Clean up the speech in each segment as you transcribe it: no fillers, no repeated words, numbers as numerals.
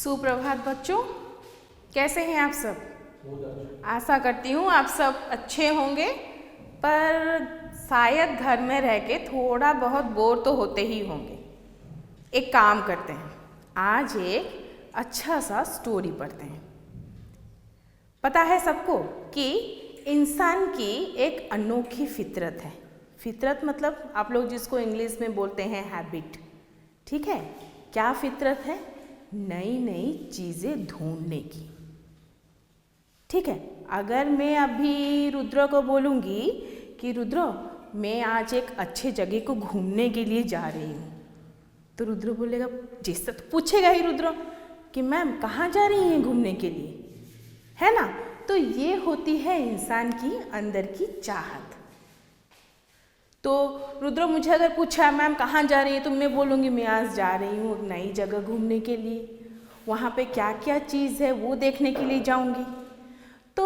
सुप्रभात बच्चों, कैसे हैं आप सब। आशा करती हूँ आप सब अच्छे होंगे, पर शायद घर में रह के थोड़ा बहुत बोर तो होते ही होंगे। एक काम करते हैं, आज एक अच्छा सा स्टोरी पढ़ते हैं। पता है सबको कि इंसान की एक अनोखी फितरत है। फितरत मतलब आप लोग जिसको इंग्लिश में बोलते हैं हैबिट, ठीक है। क्या फितरत है? नई नई चीज़ें ढूंढने की, ठीक है। अगर मैं अभी रुद्र को बोलूँगी कि रुद्र मैं आज एक अच्छे जगह को घूमने के लिए जा रही हूँ, तो रुद्र बोलेगा, जैसे तो पूछेगा ही रुद्र कि मैम कहाँ जा रही हैं घूमने के लिए, है ना। तो ये होती है इंसान की अंदर की चाहत। तो रुद्र मुझे अगर पूछा मैम कहाँ जा रही है, तो मैं बोलूँगी मैं आज जा रही हूँ एक नई जगह घूमने के लिए, वहाँ पे क्या क्या चीज़ है वो देखने के लिए जाऊँगी। तो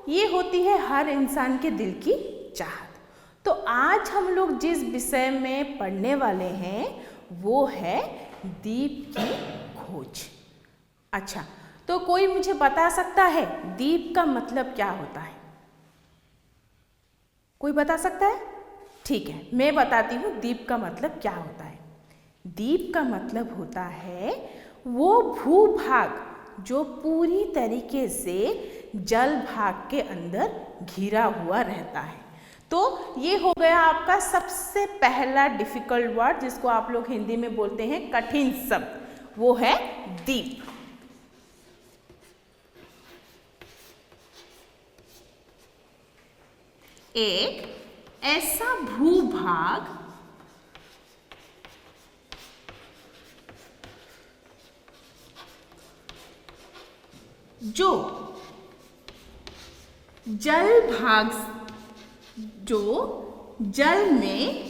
ये होती है हर इंसान के दिल की चाहत। तो आज हम लोग जिस विषय में पढ़ने वाले हैं वो है दीप की खोज। अच्छा, तो कोई मुझे बता सकता है दीप का मतलब क्या होता है? कोई बता सकता है? ठीक है, मैं बताती हूँ दीप का मतलब क्या होता है। दीप का मतलब होता है वो भूभाग जो पूरी तरीके से जल भाग के अंदर घिरा हुआ रहता है। तो ये हो गया आपका सबसे पहला डिफिकल्ट वर्ड, जिसको आप लोग हिंदी में बोलते हैं कठिन शब्द, वो है दीप। एक ऐसा भूभाग जो जल भाग जो जल में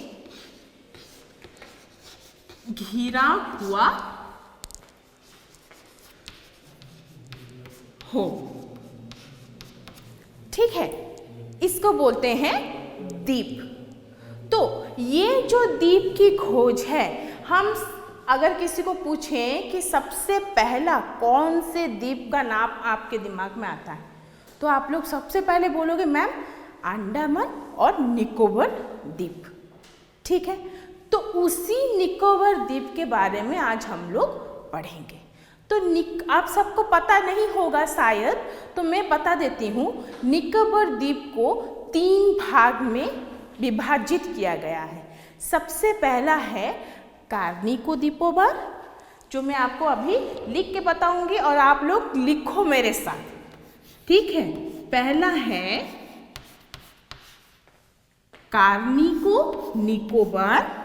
घिरा हुआ हो, ठीक है, इसको बोलते हैं दीप। तो ये जो दीप की खोज है, हम अगर किसी को पूछें कि सबसे पहला कौन से द्वीप का नाम आपके दिमाग में आता है, तो आप लोग सबसे पहले बोलोगे मैम अंडमान और निकोबार द्वीप, ठीक है। तो उसी निकोबार द्वीप के बारे में आज हम लोग पढ़ेंगे। तो आप सबको पता नहीं होगा शायद, तो मैं बता देती हूँ। निकोबार द्वीप को 3 भाग में विभाजित किया गया है। सबसे पहला है कार्निको निकोबार, जो मैं आपको अभी लिख के बताऊंगी और आप लोग लिखो मेरे साथ, ठीक है। पहला है कार्निको निकोबार,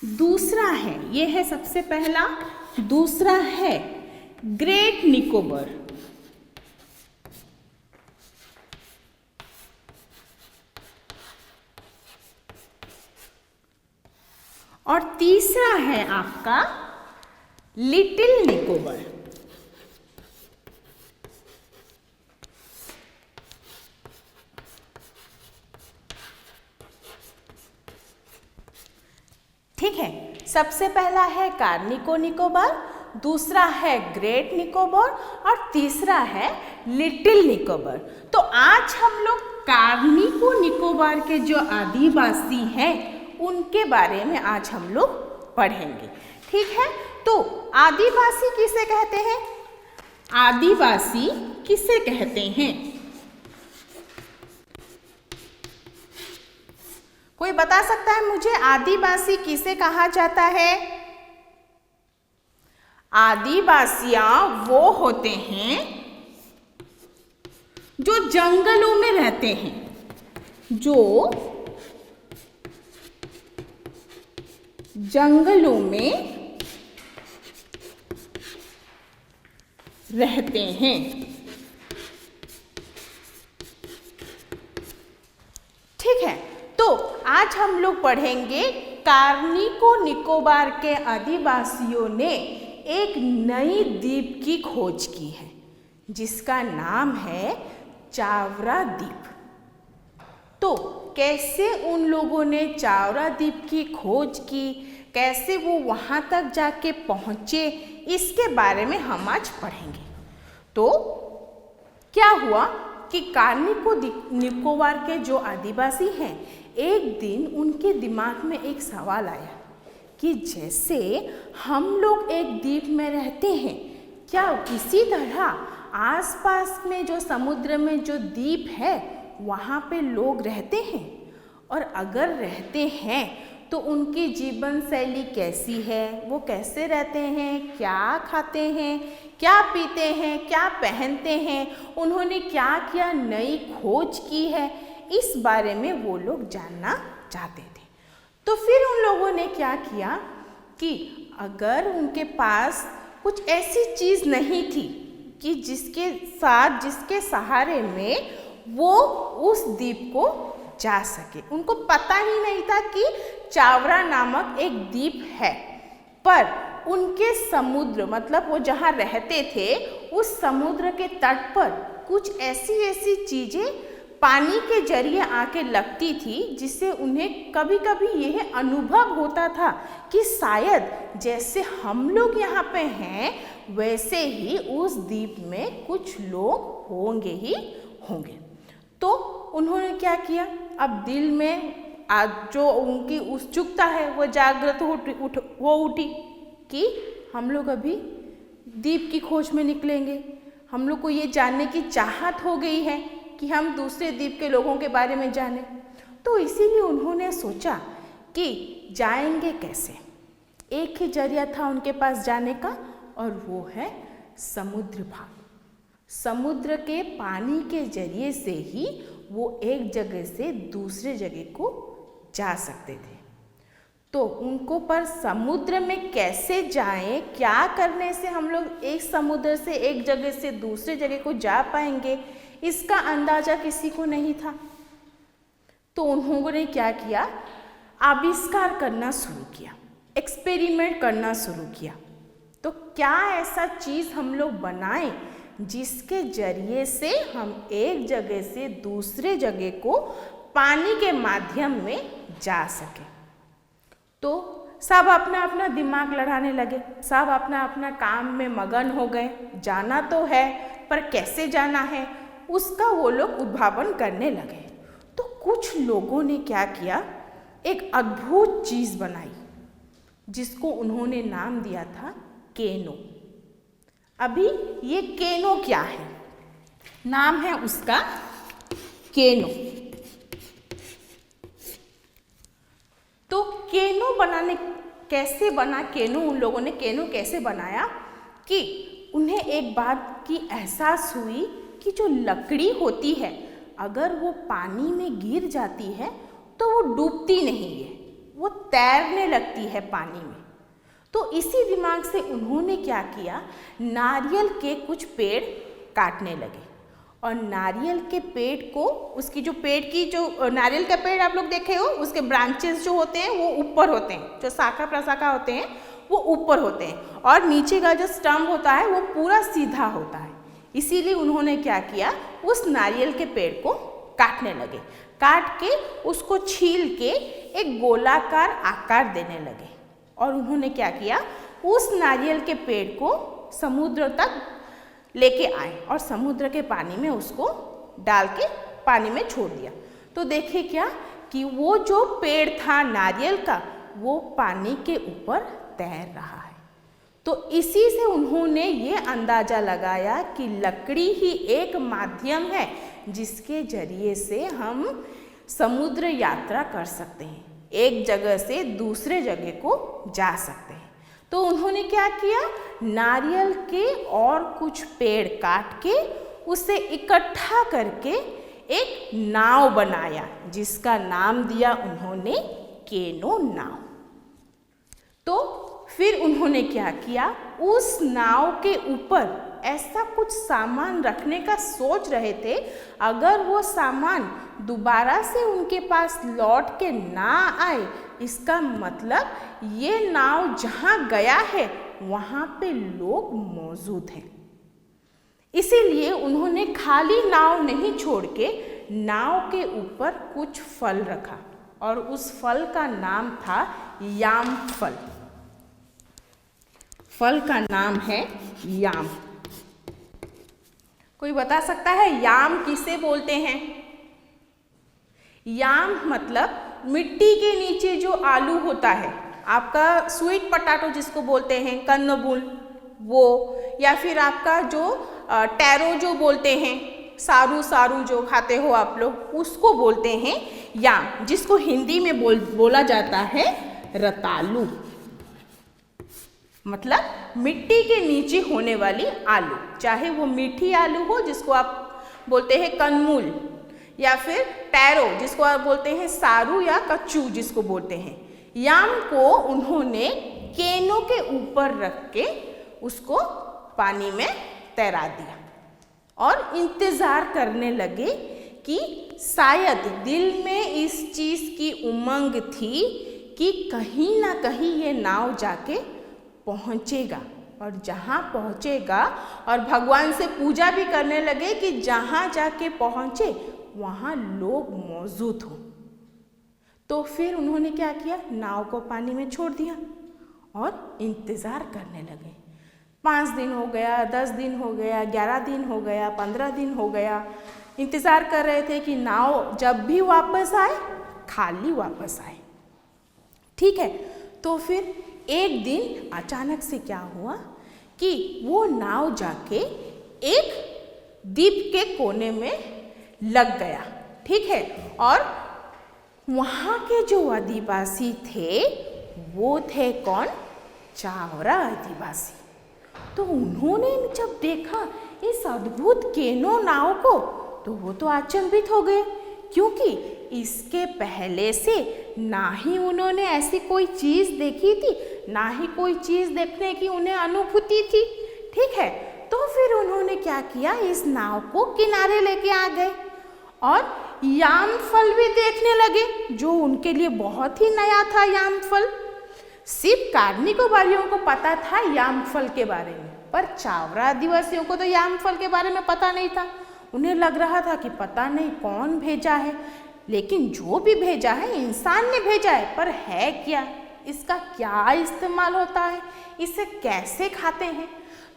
दूसरा है, ये है सबसे पहला, दूसरा है ग्रेट निकोबार, और तीसरा है आपका लिटिल निकोबार। ठीक है, सबसे पहला है कार्निको निकोबार, दूसरा है ग्रेट निकोबार और तीसरा है लिटिल निकोबार। तो आज हम लोग कार्निको निकोबार के जो आदिवासी हैं उनके बारे में आज हम लोग पढ़ेंगे, ठीक है। तो आदिवासी किसे कहते हैं? आदिवासी किसे कहते हैं? कोई बता सकता है मुझे आदिवासी किसे कहा जाता है? आदिवासियां वो होते हैं जो जंगलों में रहते हैं, जो जंगलों में रहते हैं, ठीक है। तो आज हम लोग पढ़ेंगे कार्निको निकोबार के आदिवासियों ने एक नई द्वीप की खोज की है, जिसका नाम है चावरा द्वीप। तो कैसे उन लोगों ने चावरा द्वीप की खोज की, कैसे वो वहाँ तक जाके पहुँचे, इसके बारे में हम आज पढ़ेंगे। तो क्या हुआ कि कारनिको निकोबार के जो आदिवासी हैं, एक दिन उनके दिमाग में एक सवाल आया कि जैसे हम लोग एक द्वीप में रहते हैं, क्या इसी तरह आसपास में जो समुद्र में जो द्वीप है वहाँ पे लोग रहते हैं, और अगर रहते हैं तो उनकी जीवन शैली कैसी है, वो कैसे रहते हैं, क्या खाते हैं, क्या पीते हैं, क्या पहनते हैं, उन्होंने क्या क्या नई खोज की है, इस बारे में वो लोग जानना चाहते थे। तो फिर उन लोगों ने क्या किया कि अगर उनके पास कुछ ऐसी चीज़ नहीं थी कि जिसके सहारे में वो उस द्वीप को जा सके, उनको पता ही नहीं था कि चावरा नामक एक द्वीप है, पर उनके समुद्र मतलब वो जहाँ रहते थे उस समुद्र के तट पर कुछ ऐसी चीज़ें पानी के जरिए आके लगती थी, जिससे उन्हें कभी कभी यह अनुभव होता था कि शायद जैसे हम लोग यहाँ पे हैं वैसे ही उस द्वीप में कुछ लोग होंगे ही होंगे। तो उन्होंने क्या किया, अब दिल में आज जो उनकी उत्सुकता है वो जागृत हो उठी कि हम लोग अभी द्वीप की खोज में निकलेंगे, हम लोग को ये जानने की चाहत हो गई है कि हम दूसरे द्वीप के लोगों के बारे में जानें। तो इसीलिए उन्होंने सोचा कि जाएंगे कैसे। एक ही जरिया था उनके पास जाने का, और वो है समुद्र भाग। समुद्र के पानी के जरिए से ही वो एक जगह से दूसरे जगह को जा सकते थे। तो उनको पर समुद्र में कैसे जाएं, क्या करने से हम लोग एक समुद्र से एक जगह से दूसरे जगह को जा पाएंगे, इसका अंदाजा किसी को नहीं था। तो उन्होंने क्या किया, आविष्कार करना शुरू किया, एक्सपेरिमेंट करना शुरू किया। तो क्या ऐसा चीज़ हम लोग बनाएं जिसके जरिए से हम एक जगह से दूसरे जगह को पानी के माध्यम में जा सके। तो सब अपना अपना दिमाग लड़ाने लगे, सब अपना अपना काम में मगन हो गए। जाना तो है पर कैसे जाना है उसका वो लोग उद्भावन करने लगे। तो कुछ लोगों ने क्या किया, एक अद्भुत चीज़ बनाई जिसको उन्होंने नाम दिया था केनो। अभी ये केनो क्या है, नाम है उसका केनो। तो केनो बनाने कैसे बना, केनो उन लोगों ने केनो कैसे बनाया कि उन्हें एक बात की एहसास हुई कि जो लकड़ी होती है अगर वो पानी में गिर जाती है तो वो डूबती नहीं है, वो तैरने लगती है पानी में। तो इसी दिमाग से उन्होंने क्या किया, नारियल के कुछ पेड़ काटने लगे, और नारियल के पेड़ को, उसकी जो पेड़ की जो नारियल का पेड़ आप लोग देखे हो, उसके ब्रांचेस जो होते हैं वो ऊपर होते हैं, जो शाखा प्रशाखा होते हैं वो ऊपर होते हैं, और नीचे का जो स्टम्प होता है वो पूरा सीधा होता है। इसीलिए उन्होंने क्या किया, उस नारियल के पेड़ को काटने लगे, काट के उसको छील के एक गोलाकार आकार देने लगे। और उन्होंने क्या किया, उस नारियल के पेड़ को समुद्र तक लेके आए और समुद्र के पानी में उसको डाल के पानी में छोड़ दिया। तो देखिए क्या कि वो जो पेड़ था नारियल का वो पानी के ऊपर तैर रहा है। तो इसी से उन्होंने ये अंदाज़ा लगाया कि लकड़ी ही एक माध्यम है जिसके जरिए से हम समुद्र यात्रा कर सकते हैं, एक जगह से दूसरे जगह को जा सकते हैं। तो उन्होंने क्या किया, नारियल के और कुछ पेड़ काट के उसे इकट्ठा करके एक नाव बनाया जिसका नाम दिया उन्होंने केनो नाव। तो फिर उन्होंने क्या किया, उस नाव के ऊपर ऐसा कुछ सामान रखने का सोच रहे थे, अगर वो सामान दोबारा से उनके पास लौट के ना आए, इसका मतलब ये नाव जहाँ गया है वहाँ पे लोग मौजूद हैं। इसीलिए उन्होंने खाली नाव नहीं छोड़ के नाव के ऊपर कुछ फल रखा और उस फल का नाम था याम फल। फल का नाम है याम। कोई बता सकता है याम किसे बोलते हैं? याम मतलब मिट्टी के नीचे जो आलू होता है, आपका स्वीट पोटैटो जिसको बोलते हैं, कन्नबुल वो, या फिर आपका जो टैरो जो बोलते हैं, सारू सारू जो खाते हो आप लोग, उसको बोलते हैं याम, जिसको हिंदी में बोला जाता है रतालू। मतलब मिट्टी के नीचे होने वाली आलू, चाहे वो मीठी आलू हो जिसको आप बोलते हैं कनमूल, या फिर टैरो जिसको आप बोलते हैं सारू, या कच्चू जिसको बोलते हैं। याम को उन्होंने केनों के ऊपर रख के उसको पानी में तैरा दिया और इंतज़ार करने लगे कि शायद दिल में इस चीज़ की उमंग थी कि कहीं ना कहीं ये नाव जाके पहुँचेगा, और जहाँ पहुँचेगा, और भगवान से पूजा भी करने लगे कि जहाँ जाके पहुँचे वहाँ लोग मौजूद हों। तो फिर उन्होंने क्या किया, नाव को पानी में छोड़ दिया और इंतज़ार करने लगे। 5 दिन हो गया, 10 दिन हो गया, 11 दिन हो गया, 15 दिन हो गया। इंतज़ार कर रहे थे कि नाव जब भी वापस आए खाली वापस आए। ठीक है, तो फिर एक दिन अचानक से क्या हुआ कि वो नाव जाके एक द्वीप के कोने में लग गया। ठीक है, और वहाँ के जो आदिवासी थे वो थे कौन? चावरा आदिवासी। तो उन्होंने जब देखा इस अद्भुत केनो नाव को तो वो तो अचंभित हो गए, क्योंकि इसके पहले से ना ही उन्होंने ऐसी कोई चीज़ देखी थी, ना ही कोई चीज़ देखने की उन्हें अनुभूति थी। ठीक है, तो फिर उन्होंने क्या किया, इस नाव को किनारे लेके आ गए और याम फल भी देखने लगे, जो उनके लिए बहुत ही नया था। याम फल सिर्फ कार्निकोबारियों को पता था याम फल के बारे में, पर चावरा आदिवासियों को तो याम फल के बारे में पता नहीं था। उन्हें लग रहा था कि पता नहीं कौन भेजा है, लेकिन जो भी भेजा है इंसान ने भेजा है, पर है क्या, इसका क्या इस्तेमाल होता है, इसे कैसे खाते हैं।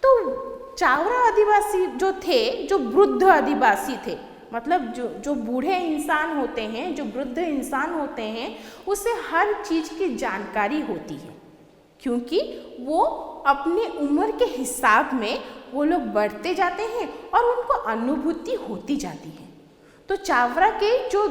तो चावरा आदिवासी जो थे, जो वृद्ध आदिवासी थे, मतलब जो बूढ़े इंसान होते हैं, जो वृद्ध इंसान होते हैं, उसे हर चीज़ की जानकारी होती है, क्योंकि वो अपनी उम्र के हिसाब में वो लोग बढ़ते जाते हैं और उनको अनुभूति होती जाती है। तो चावरा के जो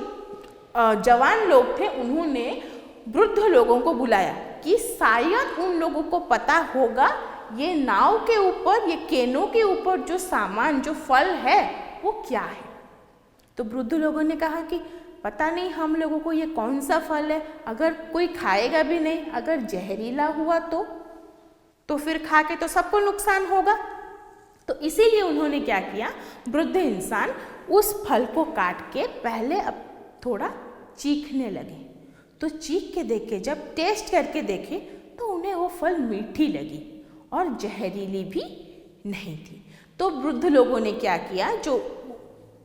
जवान लोग थे उन्होंने वृद्ध लोगों को बुलाया कि शायद उन लोगों को पता होगा ये नाव के ऊपर, ये केनों के ऊपर जो सामान, जो फल है वो क्या है। तो वृद्ध लोगों ने कहा कि पता नहीं हम लोगों को ये कौन सा फल है, अगर कोई खाएगा भी नहीं, अगर जहरीला हुआ तो फिर खा के तो सबको नुकसान होगा। तो इसीलिए उन्होंने क्या किया, वृद्ध इंसान उस फल को काट के पहले अब थोड़ा चीखने लगे। तो चीख के देखे, जब टेस्ट करके देखे तो उन्हें वो फल मीठी लगी और जहरीली भी नहीं थी। तो वृद्ध लोगों ने क्या किया, जो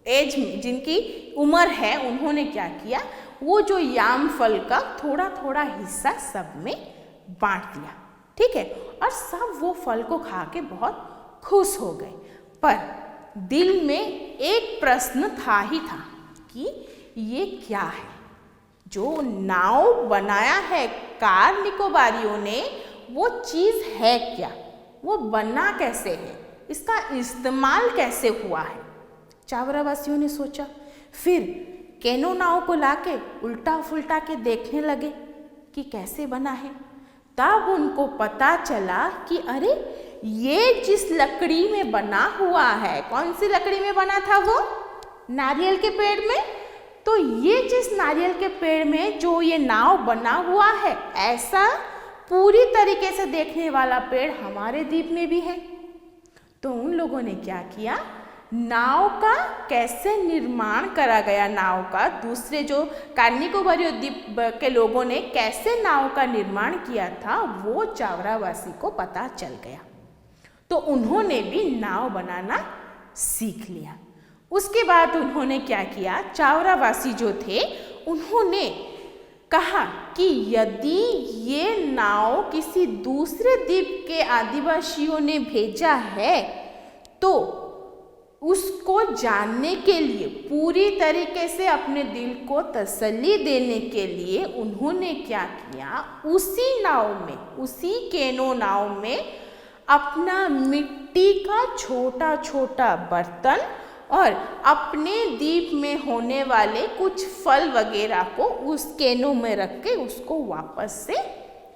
एज जिनकी उम्र है, उन्होंने क्या किया, वो जो याम फल का थोड़ा थोड़ा हिस्सा सब में बांट दिया। ठीक है, और सब वो फल को खा के बहुत खुश हो गए। पर दिल में एक प्रश्न था ही था कि ये क्या है, जो नाव बनाया है कार्निकोबारियों ने, वो चीज़ है क्या, वो बना कैसे है, इसका इस्तेमाल कैसे हुआ है। चावरावासियों ने सोचा, फिर केनो नाव को लाके उल्टा फुल्टा के देखने लगे कि कैसे बना है। तब उनको पता चला कि अरे ये जिस लकड़ी में बना हुआ है, कौन सी लकड़ी में बना था वो, नारियल के पेड़ में। तो ये जिस नारियल के पेड़ में जो ये नाव बना हुआ है, ऐसा पूरी तरीके से देखने वाला पेड़ हमारे द्वीप में भी है। तो उन लोगों ने क्या किया, नाव का कैसे निर्माण करा गया, नाव का दूसरे जो कार्निकोबारी द्वीप के लोगों ने कैसे नाव का निर्माण किया था, वो चावरावासी को पता चल गया। तो उन्होंने भी नाव बनाना सीख लिया। उसके बाद उन्होंने क्या किया, चावरावासी जो थे उन्होंने कहा कि यदि ये नाव किसी दूसरे द्वीप के आदिवासियों ने भेजा है तो उसको जानने के लिए, पूरी तरीके से अपने दिल को तसल्ली देने के लिए उन्होंने क्या किया, उसी नाव में, उसी केनो नाव में अपना मिट्टी का छोटा छोटा बर्तन और अपने द्वीप में होने वाले कुछ फल वगैरह को उस केनो में रख के उसको वापस से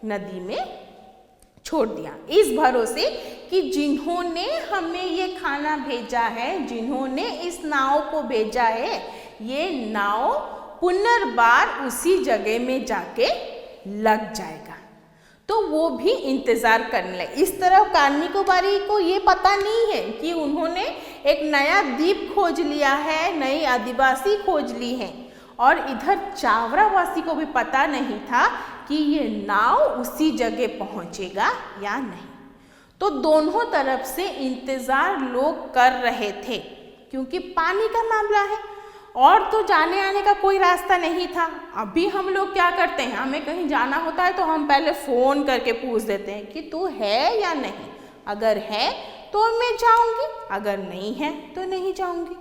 नदी में छोड़ दिया, इस भरोसे कि जिन्होंने हमें ये खाना भेजा है, जिन्होंने इस नाव को भेजा है, ये नाव पुनर्बार उसी जगह में जाके लग जाएगा। तो वो भी इंतज़ार करने लगे। इस तरह कार्निकोबारी को ये पता नहीं है कि उन्होंने एक नया द्वीप खोज लिया है, नई आदिवासी खोज ली है, और इधर चावरावासी को भी पता नहीं था कि ये नाव उसी जगह पहुंचेगा या नहीं। तो दोनों तरफ से इंतज़ार लोग कर रहे थे, क्योंकि पानी का मामला है और तो जाने आने का कोई रास्ता नहीं था। अभी हम लोग क्या करते हैं, हमें कहीं जाना होता है तो हम पहले फ़ोन करके पूछ देते हैं कि तू है या नहीं, अगर है तो मैं जाऊंगी, अगर नहीं है तो नहीं जाऊंगी।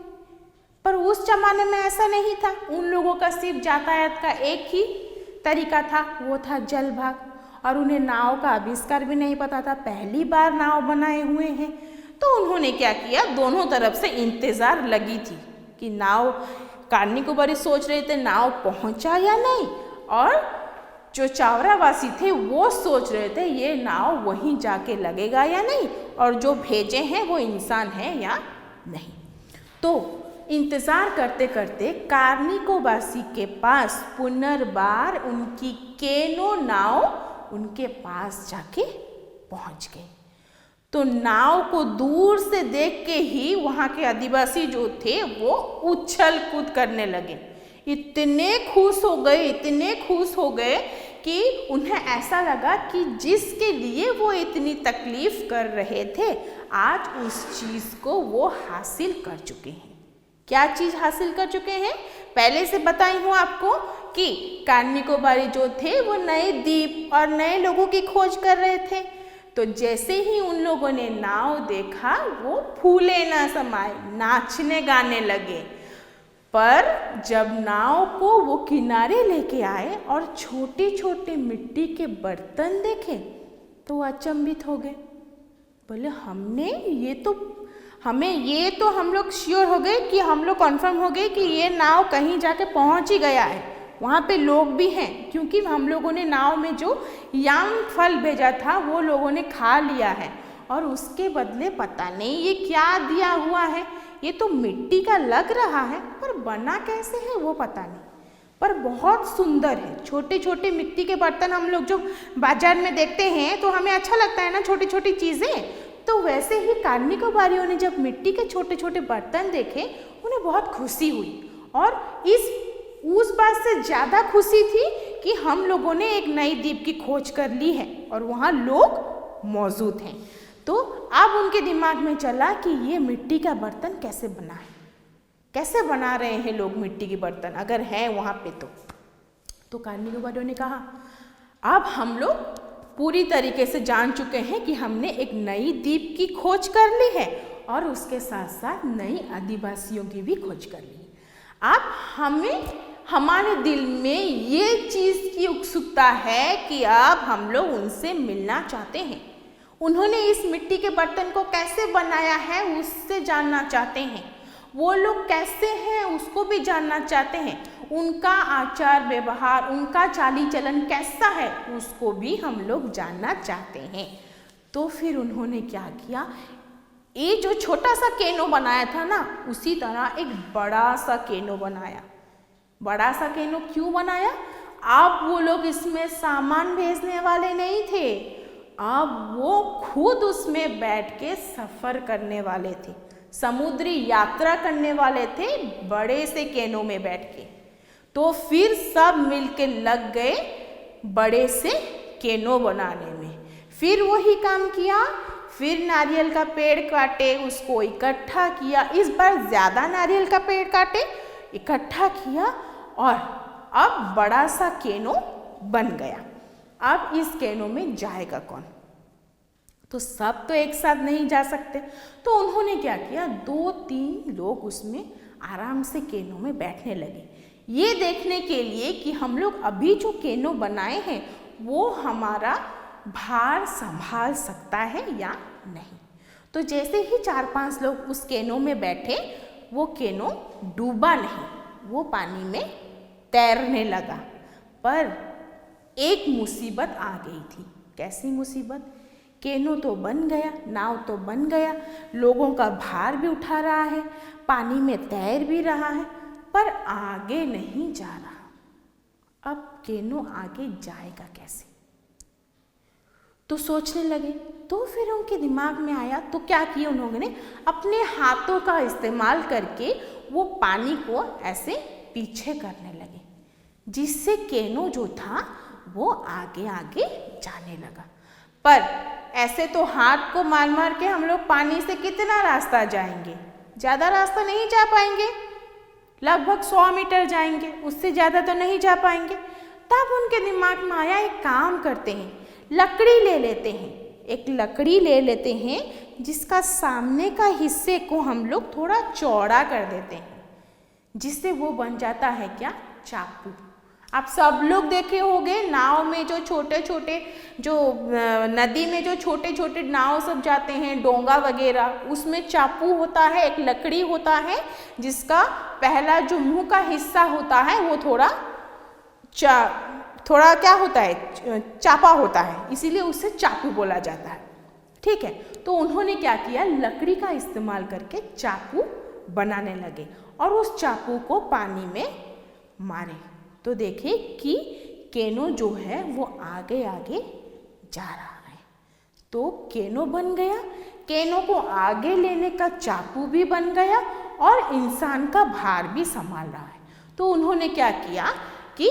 पर उस जमाने में ऐसा नहीं था। उन लोगों का सिर्फ यातायात का एक ही तरीका था, वो था जल भाग, और उन्हें नाव का आविष्कार भी नहीं पता था, पहली बार नाव बनाए हुए हैं। तो उन्होंने क्या किया, दोनों तरफ से इंतज़ार लगी थी कि नाव, कार्निकोबारी सोच रहे थे नाव पहुंचा या नहीं, और जो चावरावासी थे वो सोच रहे थे ये नाव वहीं जाके लगेगा या नहीं, और जो भेजे हैं वो इंसान है या नहीं। तो इंतज़ार करते करते कार्निकोबासी के पास पुनर्बार उनकी केनो नाव उनके पास जाके पहुंच गई। तो नाव को दूर से देख के ही वहाँ के आदिवासी जो थे वो उछल कूद करने लगे। इतने खुश हो गए, इतने खुश हो गए कि उन्हें ऐसा लगा कि जिसके लिए वो इतनी तकलीफ़ कर रहे थे, आज उस चीज़ को वो हासिल कर चुके हैं। क्या चीज़ हासिल कर चुके हैं? पहले से बताई हूँ आपको कि कार्निकोबारी जो थे वो नए द्वीप और नए लोगों की खोज कर रहे थे। तो जैसे ही उन लोगों ने नाव देखा वो फूले न समाये, नाचने गाने लगे। पर जब नाव को वो किनारे लेके आए और छोटे छोटे मिट्टी के बर्तन देखे तो वो अचंभित हो गए। बोले हम लोग श्योर हो गए कि हम लोग कन्फर्म हो गए कि ये नाव कहीं जाके पहुंच ही गया है, वहाँ पे लोग भी हैं, क्योंकि हम लोगों ने नाव में जो याम फल भेजा था वो लोगों ने खा लिया है, और उसके बदले पता नहीं ये क्या दिया हुआ है। ये तो मिट्टी का लग रहा है पर बना कैसे है वो पता नहीं, पर बहुत सुंदर है। छोटे छोटे मिट्टी के बर्तन हम लोग जो बाजार में देखते हैं तो हमें अच्छा लगता है ना, छोटी छोटी चीज़ें। तो वैसे ही कार्निकोबारियों ने जब मिट्टी के छोटे छोटे बर्तन देखे उन्हें बहुत खुशी हुई, और उस बात से ज़्यादा खुशी थी कि हम लोगों ने एक नई द्वीप की खोज कर ली है और वहाँ लोग मौजूद हैं। तो अब उनके दिमाग में चला कि ये मिट्टी का बर्तन कैसे बना है, कैसे बना रहे हैं लोग मिट्टी के बर्तन, अगर है वहाँ पे तो कार्निकोबारियों ने कहा अब हम लोग पूरी तरीके से जान चुके हैं कि हमने एक नई द्वीप की खोज कर ली है और उसके साथ साथ नई आदिवासियों की भी खोज कर ली। अब हमारे दिल में ये चीज़ की उत्सुकता है कि अब हम लोग उनसे मिलना चाहते हैं। उन्होंने इस मिट्टी के बर्तन को कैसे बनाया है उससे जानना चाहते हैं, वो लोग कैसे हैं उसको भी जानना चाहते हैं, उनका आचार व्यवहार, उनका चाली चलन कैसा है उसको भी हम लोग जानना चाहते हैं। तो फिर उन्होंने क्या किया, ये जो छोटा सा केनो बनाया था ना, उसी तरह एक बड़ा सा केनो बनाया। बड़ा सा केनो क्यों बनाया? अब वो लोग इसमें सामान भेजने वाले नहीं थे, अब वो खुद उसमें बैठ के सफ़र करने वाले थे, समुद्री यात्रा करने वाले थे बड़े से केनो में बैठ के। तो फिर सब मिलके लग गए बड़े से केनो बनाने में। फिर वही काम किया, फिर नारियल का पेड़ काटे, उसको इकट्ठा किया, इस बार ज़्यादा नारियल का पेड़ काटे, इकट्ठा किया और अब बड़ा सा केनो बन गया। अब इस केनो में जाएगा कौन? तो सब तो एक साथ नहीं जा सकते, तो उन्होंने क्या किया, 2-3 लोग उसमें आराम से केनो में बैठने लगे, ये देखने के लिए कि हम लोग अभी जो केनो बनाए हैं वो हमारा भार संभाल सकता है या नहीं। तो जैसे ही 4-5 लोग उस केनो में बैठे, वो केनो डूबा नहीं, वो पानी में तैरने लगा। पर एक मुसीबत आ गई थी। कैसी मुसीबत? केनो तो बन गया, नाव तो बन गया, लोगों का भार भी उठा रहा है, पानी में तैर भी रहा है, पर आगे नहीं जा रहा। अब केनो आगे जाएगा कैसे? तो सोचने लगे। तो फिर उनके दिमाग में आया, तो क्या किया उन्होंने, अपने हाथों का इस्तेमाल करके वो पानी को ऐसे पीछे करने लगे, जिससे केनो जो था वो आगे आगे जाने लगा। पर ऐसे तो हाथ को मार मार के हम लोग पानी से कितना रास्ता जाएंगे? ज़्यादा रास्ता नहीं जा पाएंगे, लगभग 100 मीटर जाएंगे, उससे ज़्यादा तो नहीं जा पाएंगे। तब उनके दिमाग में आया, एक काम करते हैं, लकड़ी ले लेते हैं, एक लकड़ी ले लेते हैं जिसका सामने का हिस्से को हम लोग थोड़ा चौड़ा कर देते हैं, जिससे वो बन जाता है क्या, चाकू। आप सब लोग देखे होंगे नाव में जो छोटे छोटे, जो नदी में जो छोटे छोटे नाव सब जाते हैं, डोंगा वगैरह, उसमें चाकू होता है, एक लकड़ी होता है जिसका पहला जो मुंह का हिस्सा होता है वो थोड़ा क्या होता है, चापा होता है, इसीलिए उसे चाकू बोला जाता है। ठीक है, तो उन्होंने क्या किया, लकड़ी का इस्तेमाल करके चाकू बनाने लगे और उस चाकू को पानी में मारे। तो देखिए कि केनो जो है वो आगे आगे जा रहा है। तो केनो बन गया, केनो को आगे लेने का चाकू भी बन गया और इंसान का भार भी संभाल रहा है। तो उन्होंने क्या किया कि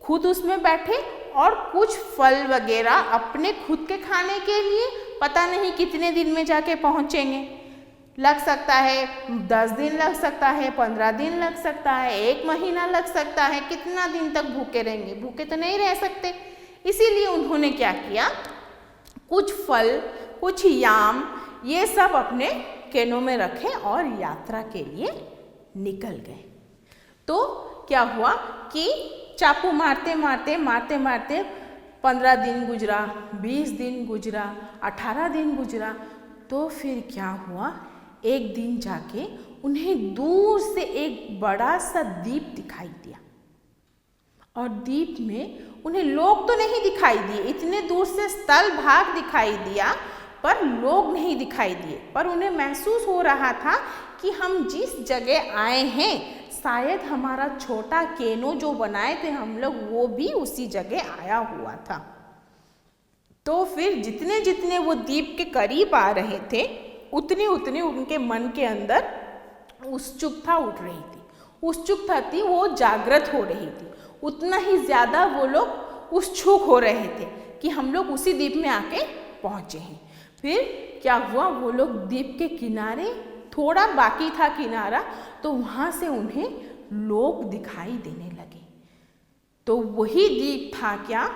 खुद उसमें बैठे और कुछ फल वगैरह अपने खुद के खाने के लिए, पता नहीं कितने दिन में जाके पहुँचेंगे, लग सकता है 10 दिन लग सकता है, 15 दिन लग सकता है, 1 महीना लग सकता है, कितना दिन तक भूखे रहेंगे? भूखे तो नहीं रह सकते। इसीलिए उन्होंने क्या किया, कुछ फल, कुछ याम, ये सब अपने केनो में रखे और यात्रा के लिए निकल गए। तो क्या हुआ कि चाकू मारते मारते 15 दिन गुजरा, 20 दिन गुजरा, 18 दिन गुजरा। तो फिर क्या हुआ, एक दिन जाके उन्हें दूर से एक बड़ा सा द्वीप दिखाई दिया और द्वीप में उन्हें लोग तो नहीं दिखाई दिए, इतने दूर से स्थल भाग दिखाई दिया पर लोग नहीं दिखाई दिए। पर उन्हें महसूस हो रहा था कि हम जिस जगह आए हैं शायद हमारा छोटा केनो जो बनाए थे हम लोग, वो भी उसी जगह आया हुआ था। तो फिर जितने जितने वो द्वीप के करीब आ रहे थे, उतने उतने उनके मन के अंदर उत्सुकता उठ रही थी, उत्सुकता थी, वो जागृत हो रही थी, उतना ही ज़्यादा वो लोग उत्सुक हो रहे थे कि हम लोग उसी द्वीप में आके पहुँचे हैं। फिर क्या हुआ, वो लोग द्वीप के किनारे, थोड़ा बाकी था किनारा, तो वहाँ से उन्हें लोग दिखाई देने लगे। तो वही द्वीप था क्या,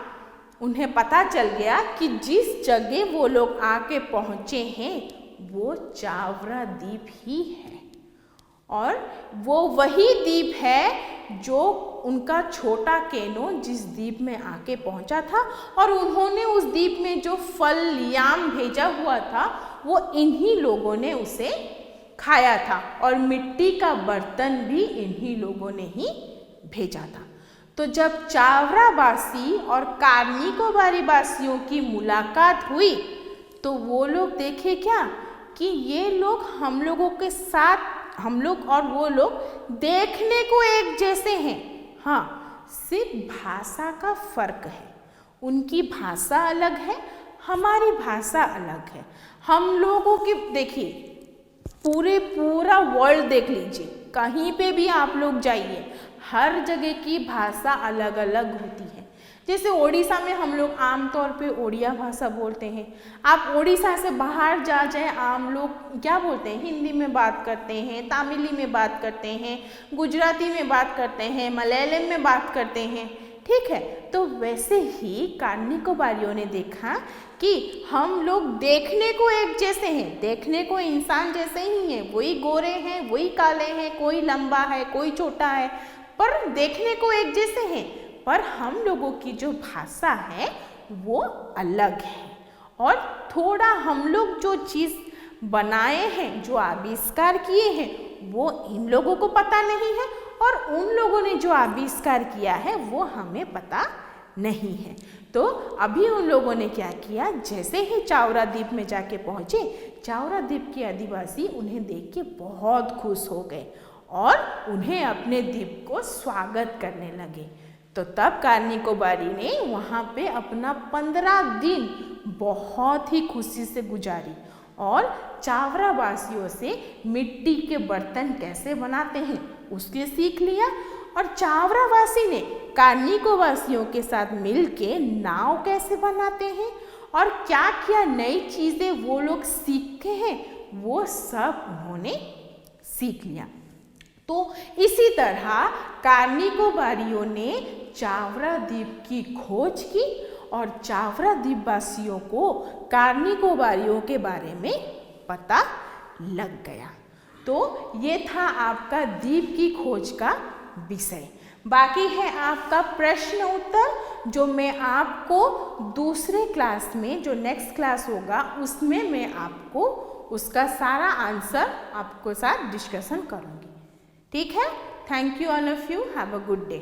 उन्हें पता चल गया कि जिस जगह वो लोग आके पहुँचे हैं वो चावरा द्वीप ही है और वो वही द्वीप है जो उनका छोटा केनो जिस द्वीप में आके पहुंचा था। और उन्होंने उस द्वीप में जो फल याम भेजा हुआ था वो इन्हीं लोगों ने उसे खाया था और मिट्टी का बर्तन भी इन्हीं लोगों ने ही भेजा था। तो जब चावरावासी और कार्निकोबारी वासियों की मुलाकात हुई तो वो लोग देखे क्या कि ये लोग हम लोगों के साथ, हम लोग और वो लोग देखने को एक जैसे हैं, हाँ सिर्फ भाषा का फर्क है। उनकी भाषा अलग है, हमारी भाषा अलग है। हम लोगों की देखिए, पूरा वर्ल्ड देख लीजिए, कहीं पे भी आप लोग जाइए, हर जगह की भाषा अलग अलग होती है। जैसे ओडिशा में हम लोग आमतौर पे ओडिया भाषा बोलते हैं। आप ओडिशा से बाहर जा जाए, आम लोग क्या बोलते हैं, हिंदी में बात करते हैं, तमिली में बात करते हैं, गुजराती में बात करते हैं, मलयालम में बात करते हैं, ठीक है। तो वैसे ही कार्निकोबारियों ने देखा कि हम लोग देखने को एक जैसे हैं, देखने को इंसान जैसे ही हैं, वही गोरे हैं, वही काले हैं, कोई लंबा है, कोई छोटा है, पर देखने को एक जैसे हैं, पर हम लोगों की जो भाषा है वो अलग है। और थोड़ा हम लोग जो चीज़ बनाए हैं, जो आविष्कार किए हैं, वो इन लोगों को पता नहीं है, और उन लोगों ने जो आविष्कार किया है वो हमें पता नहीं है। तो अभी उन लोगों ने क्या किया, जैसे ही चावरा द्वीप में जाके पहुँचे, चावरा द्वीप के आदिवासी उन्हें देख के बहुत खुश हो गए और उन्हें अपने द्वीप को स्वागत करने लगे। तो तब कार्निकोबारी ने वहाँ पे अपना 15 दिन बहुत ही खुशी से गुजारी और चावरा वासियों से मिट्टी के बर्तन कैसे बनाते हैं उसके सीख लिया, और चावरा वासी ने कार्निकोवासियों के साथ मिलके नाव कैसे बनाते हैं और क्या क्या नई चीज़ें वो लोग सीखते हैं वो सब उन्होंने सीख लिया। तो इसी तरह कार्निकोबारियों ने चावरा द्वीप की खोज की और चावरा द्वीप वासियों को कार्निकोबारियों के बारे में पता लग गया। तो ये था आपका द्वीप की खोज का विषय। बाकी है आपका प्रश्न उत्तर, जो मैं आपको दूसरे क्लास में, जो नेक्स्ट क्लास होगा उसमें मैं आपको उसका सारा आंसर आपको साथ डिस्कशन करूँगी। ठीक है। Thank you all of you, have a good day.